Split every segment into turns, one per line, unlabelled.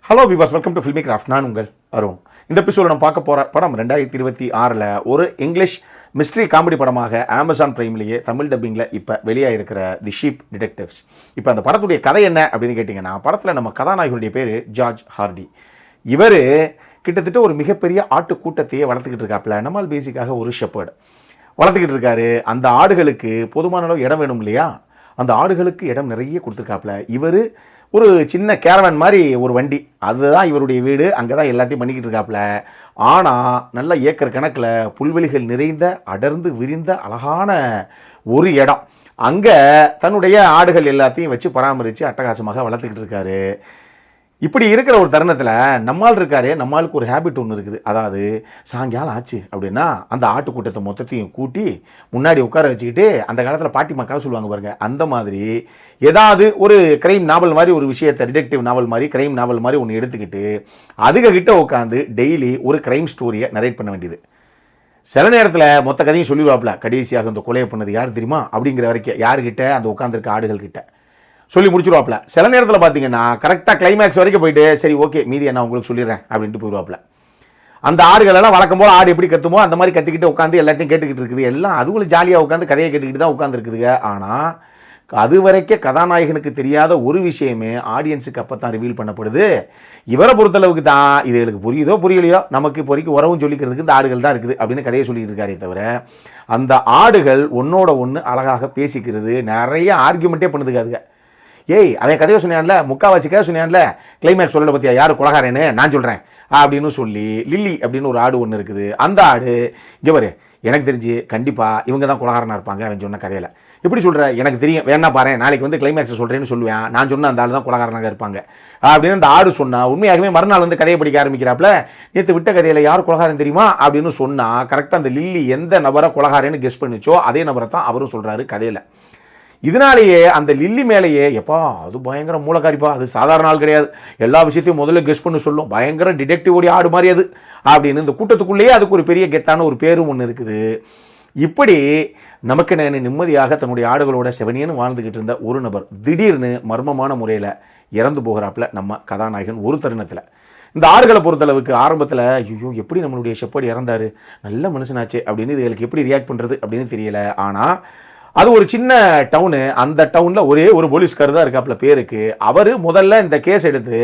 Hello Vilas, welcome to filmi craft. நான் உங்கள் அருண். இந்த எபிசோட நம்ம பார்க்க போகிற படம் 2026 ஒரு இங்கிலீஷ் மிஸ்ட்ரி காமெடி படமாக அமேசான் பிரைம்லேயே தமிழ் டப்பிங்கில் இப்போ வெளியாகிருக்கிற தி ஷீப் டிடெக்டிவ்ஸ். இப்போ அந்த படத்துடைய கதை என்ன அப்படின்னு கேட்டிங்கன்னா, படத்தில் நம்ம கதாநாயகனுடைய பேர் ஜார்ஜ் ஹார்டி. இவர் கிட்டத்தட்ட ஒரு மிகப்பெரிய ஆட்டு கூட்டத்தையே வளர்த்துக்கிட்டு இருக்காப்புல. நம்மால் பேசிக்காக ஒரு ஷெப்பர்டு வளர்த்துக்கிட்டு இருக்காரு. அந்த ஆடுகளுக்கு போதுமான அளவு இடம் வேணும் இல்லையா? அந்த ஆடுகளுக்கு இடம் நிறைய கொடுத்துருக்காப்புல. இவர் ஒரு சின்ன கேரவன் மாதிரி ஒரு வண்டி, அதுதான் இவருடைய வீடு. அங்கே தான் எல்லாத்தையும் பண்ணிக்கிட்டு இருக்காப்புல. ஆனால் நல்ல ஏக்கர் கணக்கில் புல்வெளிகள் நிறைந்த அடர்ந்து விரிந்த அழகான ஒரு இடம். அங்கே தன்னுடைய ஆடுகள் எல்லாத்தையும் வச்சு பராமரித்து அட்டகாசமாக வளர்த்துக்கிட்டு இருக்காரு. இப்படி இருக்கிற ஒரு தருணத்தில் நம்மால் இருக்காரு. நம்மளுக்கு ஒரு ஹேபிட் ஒன்று இருக்குது. அதாவது சாயங்காலம் ஆச்சு அப்படின்னா அந்த ஆட்டுக்கூட்டத்தை மொத்தத்தையும் கூட்டி முன்னாடி உட்கார வச்சுக்கிட்டு, அந்த காலத்தில் பாட்டி மக்கா சொல்லுவாங்க பாருங்க, அந்த மாதிரி ஏதாவது ஒரு கிரைம் நாவல் மாதிரி ஒரு விஷயத்தை, டிடெக்டிவ் நாவல் மாதிரி கிரைம் நாவல் மாதிரி ஒன்று எடுத்துக்கிட்டு அதுகிட்ட உட்காந்து டெய்லி ஒரு கிரைம் ஸ்டோரியை நரேட் பண்ண வேண்டியது. சில நேரத்தில் மொத்த கதையும் சொல்லிடுவாப்புல. கடைசியாக அந்த கொலையை பண்ணது யார் தெரியுமா அப்படிங்கிற வரைக்கும் யாருக்கிட்ட, அந்த உட்காந்துருக்க ஆடுகள் கிட்ட சொல்லி முடிச்சுடுவாப்புல. சில நேரத்தில் பார்த்தீங்கன்னா கரெக்டாக கிளைமேக்ஸ் வரைக்கும் போயிட்டு, சரி ஓகே மீதி நான் உங்களுக்கு சொல்லிடுறேன் அப்படின்ட்டு போயிடுவாப்புல. அந்த ஆடுகளெல்லாம் வழக்கம் போல் ஆடு எப்படி கத்துமோ அந்த மாதிரி கத்திக்கிட்டு உட்காந்து எல்லாத்தையும் கேட்டுக்கிட்டு இருக்குது. எல்லாம் அதுக்குள்ள ஜாலியாக உட்காந்து கதையை கேட்டுக்கிட்டு தான் உட்காந்துருக்குதுங்க. ஆனால் அது வரைக்கும் கதாநாயகனுக்கு தெரியாத ஒரு விஷயமே ஆடியன்ஸுக்கு அப்போ தான் ரிவீல் பண்ணப்படுது. இவரை பொறுத்தளவுக்கு தான் இதுகளுக்கு புரியுதோ புரியலையோ, நமக்கு இப்போ வரைக்கும் உறவும் சொல்லிக்கிறதுக்கு இந்த ஆடுகள் தான் இருக்குது அப்படின்னு கதையை சொல்லிட்டு இருக்காரே தவிர, அந்த ஆடுகள் ஒன்னோட ஒன்று அழகாக பேசிக்கிறது, நிறைய ஆர்கியூமெண்ட்டே பண்ணுதுக்காதுங்க. ஏய் அவன் கதையை சொன்னான்ல, முக்காவாசி கதை சொன்னான்ல, கிளைமேக்ஸ் சொல்லலை பற்றியா யார் கொலகாரன்னு நான் சொல்கிறேன் அப்படின்னு சொல்லி லில்லி அப்படின்னு ஒரு ஆடு ஒன்று இருக்குது. அந்த ஆடு இங்கே வரு, எனக்கு தெரிஞ்சு கண்டிப்பாக இவங்க தான் கொலகாரனாக இருப்பாங்க அவன் சொன்ன கதையில். எப்படி சொல்கிற? எனக்கு தெரியும், வேணா பாரு நாளைக்கு வந்து கிளைமேக்ஸை சொல்கிறேன்னு சொல்லுவேன், நான் சொன்ன அந்த ஆள் தான் கொலகாரனாக இருப்பாங்க அப்படின்னு அந்த ஆடு சொன்னால், உண்மையாகவே மறுநாள் வந்து கதையை படிக்க ஆரம்பிக்கிறாப்புல. நேற்று விட்ட கதையில் யார் கொலகாரன் தெரியுமா அப்படின்னு சொன்னால், கரெக்டாக அந்த லில்லி எந்த நபரை கொலகாரன்னு கெஸ் பண்ணிச்சோ அதே நபரை தான் அவரும் சொல்கிறாரு கதையில். இதனாலேயே அந்த லில்லி மேலேயே, எப்பா அது பயங்கர மூலக்காரிப்பா, அது சாதாரண ஆள் கிடையாது, எல்லா விஷயத்தையும் முதல்ல கெஸ் பண்ணி சொல்லும், பயங்கர டிடெக்டிவோடைய ஆடு மாதிரி அது அப்படின்னு இந்த கூட்டத்துக்குள்ளேயே அதுக்கு ஒரு பெரிய கெத்தான ஒரு பேரும் ஒன்று இருக்குது. இப்படி நமக்கு நிம்மதியாக தன்னுடைய ஆடுகளோட செவனியன்னு வாழ்ந்துக்கிட்டு இருந்த ஒரு நபர் திடீர்னு மர்மமான முறையில் இறந்து போகிறாப்புல நம்ம கதாநாயகன் ஒரு தருணத்தில். இந்த ஆடுகளை பொறுத்தளவுக்கு ஆரம்பத்தில் ஐயோ எப்படி நம்மளுடைய ஷெப்பர்டு இறந்தாரு, நல்ல மனுஷனாச்சு அப்படின்னு இதுகளுக்கு எப்படி ரியாக்ட் பண்ணுறது அப்படின்னு தெரியல. ஆனால் அது ஒரு சின்ன டவுனு, அந்த டவுனில் ஒரே ஒரு போலீஸ்கார் தான் இருக்காப்புல பேருக்கு. அவர் முதல்ல இந்த கேஸ் எடுத்து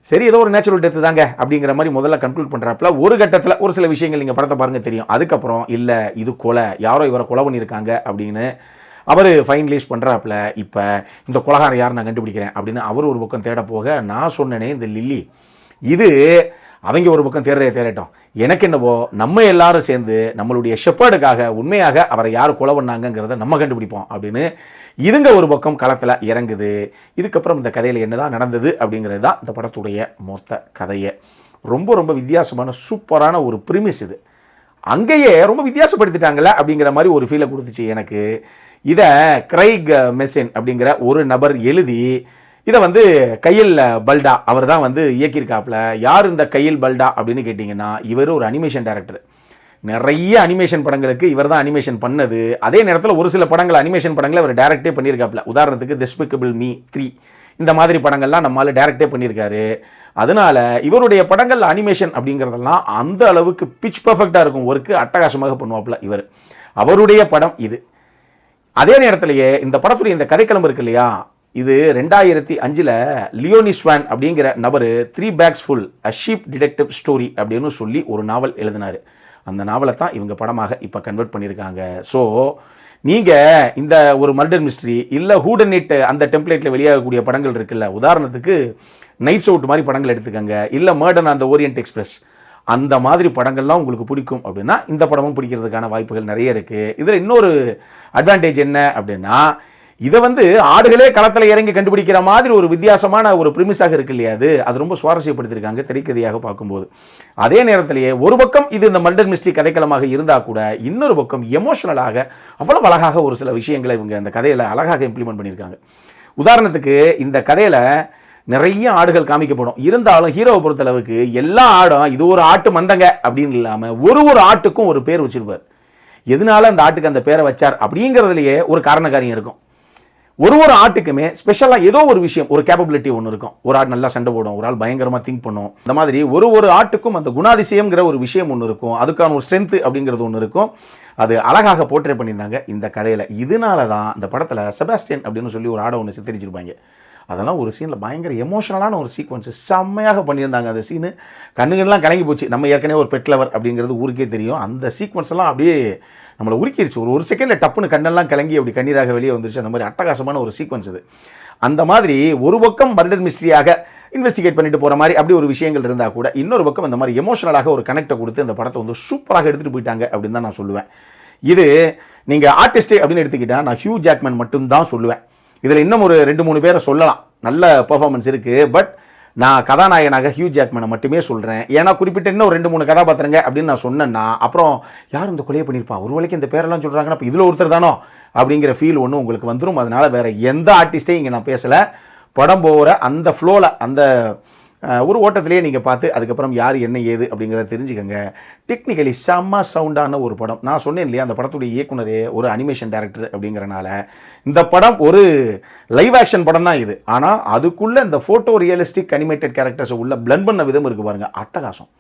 சரி ஏதோ ஒரு நேச்சுரல் டெத்து தாங்க அப்படிங்கிற மாதிரி முதல்ல கன்க்ளூட் பண்ணுறாப்புல. ஒரு கட்டத்தில் ஒரு சில விஷயங்கள் நீங்கள் படத்தை பாருங்க தெரியும். அதுக்கப்புறம் இல்லை இது கொலை, யாரோ இவரை கொலை பண்ணியிருக்காங்க அப்படின்னு அவர் ஃபைனலைஸ் பண்ணுறாப்புல. இப்போ இந்த கொலைகாரன் யார் நான் கண்டுபிடிக்கிறேன் அப்படின்னு அவர் ஒரு பக்கம் தேட போக, நான் சொன்னேனே இந்த லில்லி, இது அவங்க ஒரு பக்கம் தேடட்டும், எனக்கு என்னவோ நம்ம எல்லாரும் சேர்ந்து நம்மளுடைய ஷெப்பர்டுக்காக உண்மையாக அவரை யார் கொலை பண்ணாங்கிறத நம்ம கண்டுபிடிப்போம் அப்படின்னு இதுங்க ஒரு பக்கம் களத்தில் இறங்குது. இதுக்கப்புறம் இந்த கதையில் என்னதான் நடந்தது அப்படிங்கிறது தான் இந்த படத்துடைய மொத்த கதையை. ரொம்ப ரொம்ப வித்தியாசமான சூப்பரான ஒரு ப்ரிமிஸ் இது. அங்கேயே ரொம்ப வித்தியாசப்படுத்திட்டாங்கல்ல அப்படிங்கிற மாதிரி ஒரு ஃபீலை கொடுத்துச்சு எனக்கு. இதை கிரைக் மெசின் அப்படிங்கிற ஒரு நபர் எழுதி இதை வந்து கையில் பல்டா அவர் தான் வந்து இயக்கியிருக்காப்புல. யார் இந்த கையில் பல்டா அப்படின்னு கேட்டிங்கன்னா, இவர் ஒரு அனிமேஷன் டைரக்டர். நிறைய அனிமேஷன் படங்களுக்கு இவர் தான் அனிமேஷன் பண்ணது. அதே நேரத்தில் ஒரு சில படங்கள் அனிமேஷன் படங்களை அவர் டைரக்டே பண்ணியிருக்காப்புல. உதாரணத்துக்கு டெஸ்பிகபிள் மீ 3 இந்த மாதிரி படங்கள்லாம் நம்மளால் டைரக்டே பண்ணியிருக்காரு. அதனால இவருடைய படங்கள் அனிமேஷன் அப்படிங்கிறதெல்லாம் அந்த அளவுக்கு பிச் பர்ஃபெக்டாக இருக்கும், ஒர்க்கு அட்டகாசமாக பண்ணுவாப்புல இவர். அவருடைய படம் இது. அதே நேரத்திலேயே இந்த படத்துடைய இந்த கதைக்களம் இருக்கு இல்லையா, இது 2005 லியோனி ஸ்வான் அப்படிங்கிற நபர் 3 bags full a sheep detective story அப்படின்னு சொல்லி ஒரு நாவல் எழுதினார். அந்த நாவலை தான் இவங்க படமாக இப்போ கன்வெர்ட் பண்ணியிருக்காங்க. ஸோ நீங்கள் இந்த ஒரு மர்டர் மிஸ்ட்ரி இல்லை ஹூடனிட் அந்த டெம்ப்ளேட்டில் வெளியாகக்கூடிய படங்கள் இருக்குல்ல, உதாரணத்துக்கு நைட்ஸ் அவுட் மாதிரி படங்கள் எடுத்துக்கங்க, இல்லை murder on the Orient Express அந்த மாதிரி படங்கள்லாம் உங்களுக்கு பிடிக்கும் அப்படின்னா இந்த படமும் பிடிக்கிறதுக்கான வாய்ப்புகள் நிறைய இருக்குது. இதில் இன்னொரு அட்வான்டேஜ் என்ன அப்படின்னா, இதை வந்து ஆடுகளே களத்தில் இறங்கி கண்டுபிடிக்கிற மாதிரி ஒரு வித்தியாசமான ஒரு ப்ரிமிஸாக இருக்கு இல்லையா, அது ரொம்ப சுவாரஸ்யப்படுத்தியிருக்காங்க திரைக்கதையாக பார்க்கும்போது. அதே நேரத்திலேயே ஒரு பக்கம் இது இந்த மர்டர் மிஸ்ட்ரி கதைக்களமாக இருந்தால் கூட, இன்னொரு பக்கம் எமோஷனலாக அவ்வளவு அழகாக ஒரு சில விஷயங்களை இவங்க அந்த கதையில் அழகாக இம்ப்ளிமெண்ட் பண்ணியிருக்காங்க. உதாரணத்துக்கு இந்த கதையில் நிறைய ஆடுகள் காமிக்கப்படும். இருந்தாலும் ஹீரோவை பொறுத்தளவுக்கு எல்லா ஆடும் இது ஒரு ஆட்டு மந்தங்க அப்படின்னு இல்லாமல் ஒரு ஆட்டுக்கும் ஒரு பேர் வச்சிருப்பார். எதனால அந்த ஆட்டுக்கு அந்த பேரை வச்சார் அப்படிங்கிறதுலையே ஒரு காரணக்காரியம் இருக்கும். ஒரு ஆட்டுக்குமே ஸ்பெஷலாக ஏதோ ஒரு விஷயம், ஒரு கேப்பபிலிட்டி ஒன்று இருக்கும். ஒரு ஆள் நல்லா சண்டை போடும், ஒரு ஆள் பயங்கரமாக திங்க் பண்ணும். இந்த மாதிரி ஒரு ஆட்டுக்கும் அந்த குணாதிசயம்ங்கிற ஒரு விஷயம் ஒன்று இருக்கும், அதுக்கான ஒரு ஸ்ட்ரென்த் அப்படிங்கிறது ஒன்று இருக்கும். அது அழகாக போர்ட்ரே பண்ணியிருந்தாங்க இந்த கதையில். இதனால தான் இந்த படத்தில் செபாஸ்டியன் அப்படின்னு சொல்லி ஒரு ஆடை ஒன்று சித்தரிச்சிருப்பாங்க. அதெல்லாம் ஒரு சீனில் பயங்கர எமோஷனலான ஒரு சீக்வன்ஸு செம்மையாக பண்ணியிருந்தாங்க. அந்த சீனு கண்ணுகள்லாம் கலங்கி போச்சு. நம்ம ஏற்கனவே ஒரு பெட் லவர் அப்படிங்கிறது ஊருக்கே தெரியும். அந்த சீக்வன்ஸ் எல்லாம் அப்படியே நம்மளை உருக்கிருச்சு. ஒரு செகண்டில் டப்புன்னு கண்ணெல்லாம் கலங்கி அப்படி கண்ணீராக வெளியே வந்துருச்சு. அந்த மாதிரி அட்டகாசமான ஒரு சீக்வன்ஸ் இது. அந்த மாதிரி ஒரு பக்கம் மர்டர் மிஸ்ட்ரியாக இன்வெஸ்டிகேட் பண்ணிட்டு போகிற மாதிரி அப்படி ஒரு விஷயங்கள் இருந்தால் கூட, இன்னொரு பக்கம் இந்த மாதிரி எமோஷனலாக ஒரு கனெக்டை கொடுத்து அந்த படத்தை வந்து சூப்பராக எடுத்துகிட்டு போயிட்டாங்க அப்படின்னு தான் நான் சொல்லுவேன். இது நீங்கள் ஆர்டிஸ்ட்டு அப்படின்னு எடுத்துக்கிட்டால் நான் ஹியூ ஜாக்மேன் மட்டும்தான் சொல்லுவேன். இதில் இன்னும் ஒரு 2-3 பேரை சொல்லலாம், நல்ல பெர்ஃபார்மன்ஸ் இருக்குது. பட் நான் கதாநாயகனாக ஹியூ ஜாக்மேனை மட்டுமே சொல்கிறேன். ஏன்னா குறிப்பிட்ட இன்னும் 2-3 கதாபாத்திரங்க அப்படின்னு நான் சொன்னேன்னா அப்புறம் யார் இந்த கொலையை பண்ணியிருப்பா, ஒரு வேளைக்கு இந்த பேரெல்லாம் சொல்கிறாங்கன்னா இப்போ இதில் ஒருத்தர் தானோ அப்படிங்கிற ஃபீல் ஒன்று உங்களுக்கு வந்துடும். அதனால் வேறு எந்த ஆர்டிஸ்ட்டையும் இங்கே நான் பேசலை. படம் போகிற அந்த ஃப்ளோவில் அந்த ஒரு ஓட்டத்திலேயே நீங்கள் பார்த்து அதுக்கப்புறம் யார் என்ன ஏது அப்படிங்கிறத தெரிஞ்சுக்கங்க. டெக்னிக்கலி செம்ம சவுண்டான ஒரு படம். நான் சொன்னேன் இல்லையா, அந்த படத்துடைய இயக்குனரே ஒரு அனிமேஷன் டைரக்டர் அப்படிங்கிறனால இந்த படம் ஒரு லைவ் ஆக்ஷன் படம் தான் இது. ஆனால் அதுக்குள்ளே இந்த ஃபோட்டோ ரியலிஸ்டிக் அனிமேட்டட் கேரக்டர்ஸை உள்ள பிளண்ட் பண்ண விதம் இருக்குது பாருங்கள், அட்டகாசம்.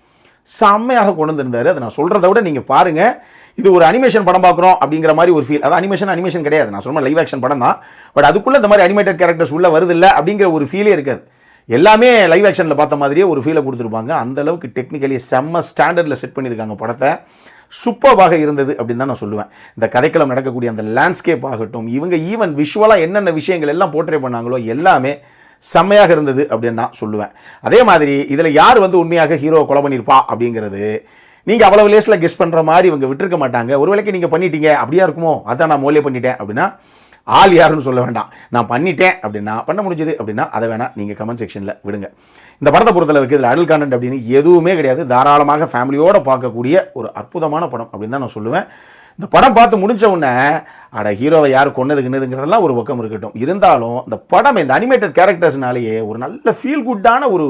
செம்மையாக கொண்டு வந்திருந்தாரு. அதை நான் சொல்கிறத விட நீங்கள் பாருங்கள். இது ஒரு அனிமேஷன் படம் பார்க்குறோம் அப்படிங்கிற மாதிரி ஒரு ஃபீல். அது அனிமேஷன் கிடையாது, நான் சொன்ன லைவ் ஆக்ஷன் படம் தான். பட் அதுக்குள்ளே இந்த மாதிரி அனிமேட்டட் கேரக்டர்ஸ் உள்ளே வருது இல்லை அப்படிங்கிற ஒரு ஃபீலே இருக்காது. எல்லாமே லைவ் ஆக்ஷனில் பார்த்த மாதிரியே ஒரு ஃபீலை கொடுத்துருப்பாங்க. அந்தளவுக்கு டெக்னிக்கலி செம்ம ஸ்டாண்டர்டில் செட் பண்ணியிருக்காங்க படத்தை. சூப்பராக இருந்தது அப்படின்னு தான் நான் சொல்லுவேன். இந்த கதைக்களம் நடக்கக்கூடிய அந்த லேண்ட்ஸ்கேப் ஆகட்டும், இவங்க ஈவன் விஷுவலாக என்னென்ன விஷயங்கள் எல்லாம் போர்ட்ரே பண்ணாங்களோ எல்லாமே செம்மையாக இருந்தது அப்படின்னு நான் சொல்லுவேன். அதே மாதிரி இதில் யார் வந்து உண்மையாக ஹீரோ கொலை பண்ணியிருப்பா அப்படிங்கிறது நீங்கள் அவ்வளவு லேஸில் கெஸ் பண்ணுற மாதிரி இவங்க விட்டுருக்க மாட்டாங்க. ஒரு வேளைக்கு நீங்கள் பண்ணிட்டீங்க அப்படியா இருக்குமோ, அதான் நான் மோலே பண்ணிட்டேன் அப்படின்னா ஆள் யாருன்னு சொல்ல வேண்டாம். நான் பண்ணிட்டேன் அப்படின்னா, பண்ண முடிஞ்சது அப்படின்னா அதை வேணால் நீங்கள் கமெண்ட் செக்ஷனில் விடுங்க. இந்த படத்தை பொறுத்தளவுக்கு இதில் அடல்ட் கான்டென்ட் அப்படின்னு எதுவுமே கிடையாது. தாராளமாக ஃபேமிலியோடு பார்க்கக்கூடிய ஒரு அற்புதமான படம் அப்படின்னு தான் நான் சொல்லுவேன். இந்த படம் பார்த்து முடிஞ்ச உடனே ஹீரோவை யார் கொன்னதுங்கிறதெல்லாம் ஒரு பக்கம் இருக்கட்டும், இருந்தாலும் இந்த படம் இந்த அனிமேட்டட் கேரக்டர்ஸ்னாலேயே ஒரு நல்ல ஃபீல் குட்டான ஒரு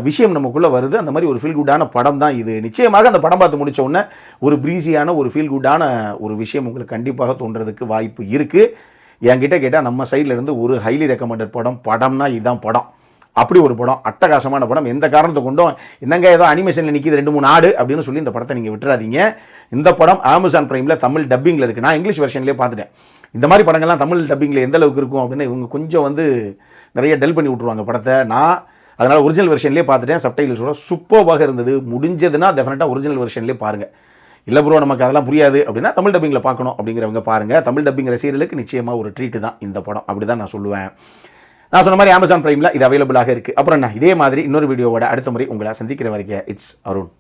விஷயம் நமக்குள்ளே வருது. அந்த மாதிரி ஒரு ஃபீல் குட்டான படம் தான் இது. நிச்சயமாக அந்த படம் பார்த்து முடிச்ச உடனே ஒரு ப்ரீஸியான ஒரு ஃபீல் குட்டான ஒரு விஷயம் உங்களுக்கு கண்டிப்பாக தோன்றதுக்கு வாய்ப்பு இருக்குது. என்கிட்ட கேட்டால் நம்ம சைடில் இருந்து ஒரு ஹைலி ரெக்கமெண்டட் படம்னா இதுதான் படம். அப்படி ஒரு படம், அட்டகாசமான படம். எந்த காரணத்தை கொண்டும் என்னங்க ஏதோ அனிமேஷனில் நிற்கிது 2-3 ஆடு அப்படின்னு சொல்லி இந்த படத்தை நீங்கள் விட்டுறாதீங்க. இந்த படம் அமேசான் பிரைமில் தமிழ் டப்பிங்கில் இருக்குது. நான் இங்கிலீஷ் வெர்ஷன்லேயே பார்த்துட்டேன். இந்த மாதிரி படங்கள்லாம் தமிழ் டப்பிங்கில் எந்த அளவுக்கு இருக்கும் அப்படின்னு இவங்க கொஞ்சம் வந்து நிறைய டெல் பண்ணி விட்ருவாங்க படத்தை. நான் அதனால் ஒரிஜினல் வெர்ஷன்லேயே பார்த்துட்டேன். சப்டைட்டில்ஸோட சூப்பராக இருந்தது. முடிஞ்சதுன்னா டெஃபினட்டாக ஒரிஜினல் வெர்ஷன்லேயே பாருங்கள். இல்லை ப்ரோ நமக்கு அதெல்லாம் புரியாது அப்படின்னா தமிழ் டப்பிங்கில் பார்க்கணும் அப்படிங்கிறவங்க பாருங்கள். தமிழ் டப்பிங் ரசிகர்களுக்கு நிச்சயமாக ஒரு ட்ரீட்டு தான் இந்த படம், அப்படி தான் நான் சொல்லுவேன். நான் சொன்ன மாதிரி அமேசான் பிரைமில் இது அவைலபிளாக இருக்குது. அப்புறம் என்ன, இதே மாதிரி இன்னொரு வீடியோவோட அடுத்த முறை உங்களை சந்திக்கிற வரைக்கும் இட்ஸ் அருண்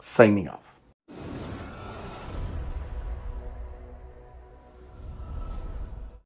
சைனிங் ஆஃப்.